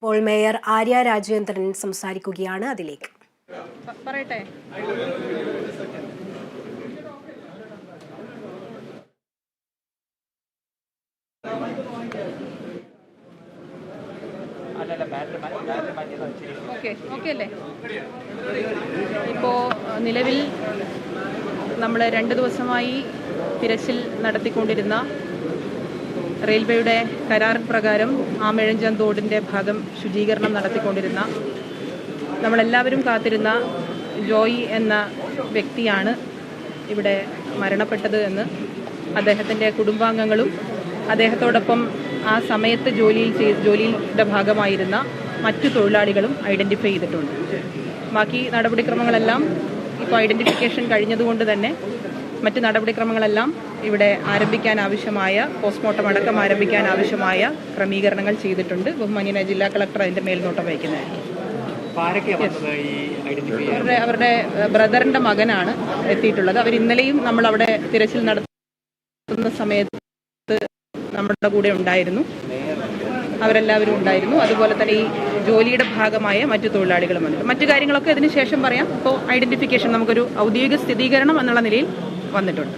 ഇപ്പോൾ മേയർ ആര്യ രാജേന്ദ്രൻ സംസാരിക്കുകയാണ്. അതിലേക്ക് പറയട്ടെ. ഓക്കെ അല്ലേ? ഇപ്പോൾ നിലവിൽ നമ്മൾ 2 ദിവസമായി തിരച്ചിൽ നടത്തിക്കൊണ്ടിരുന്ന റെയിൽവേയുടെ കരാർ പ്രകാരം ആമഴഞ്ചാൻ തോടിൻ്റെ ഭാഗം ശുചീകരണം നടത്തിക്കൊണ്ടിരുന്ന നമ്മളെല്ലാവരും കാത്തിരുന്ന ജോയി എന്ന വ്യക്തിയാണ് ഇവിടെ മരണപ്പെട്ടത് എന്ന് അദ്ദേഹത്തിൻ്റെ കുടുംബാംഗങ്ങളും അദ്ദേഹത്തോടൊപ്പം ആ സമയത്ത് ജോലിയുടെ ഭാഗമായിരുന്ന മറ്റു തൊഴിലാളികളും ഐഡൻറ്റിഫൈ ചെയ്തിട്ടുണ്ട്. ബാക്കി നടപടിക്രമങ്ങളെല്ലാം ഇപ്പോൾ ഐഡൻറ്റിഫിക്കേഷൻ കഴിഞ്ഞതുകൊണ്ട് തന്നെ മറ്റ് നടപടിക്രമങ്ങളെല്ലാം ഇവിടെ ആരംഭിക്കാൻ ആവശ്യമായ പോസ്റ്റ്മോർട്ടം അടക്കം ആരംഭിക്കാൻ ആവശ്യമായ ക്രമീകരണങ്ങൾ ചെയ്തിട്ടുണ്ട്. ബഹുമാന്യനായ ജില്ലാ കളക്ടർ അതിൻ്റെ മേൽനോട്ടം വഹിക്കുന്നതായിരിക്കും. അവരുടെ ബ്രദറിൻ്റെ മകനാണ് എത്തിയിട്ടുള്ളത്. അവർ ഇന്നലെയും നമ്മൾ അവിടെ തിരച്ചിൽ നടത്തുന്ന സമയത്ത് നമ്മുടെ കൂടെ ഉണ്ടായിരുന്നു. അവരെല്ലാവരും ഉണ്ടായിരുന്നു. അതുപോലെ തന്നെ ഈ ജോലിയുടെ ഭാഗമായ മറ്റു തൊഴിലാളികളും വന്നിട്ട് മറ്റു കാര്യങ്ങളൊക്കെ ഇതിന് ശേഷം പറയാം. ഇപ്പോൾ ഐഡന്റിഫിക്കേഷൻ നമുക്കൊരു ഔദ്യോഗിക സ്ഥിരീകരണം എന്നുള്ള നിലയിൽ വന്നിട്ടുണ്ട്.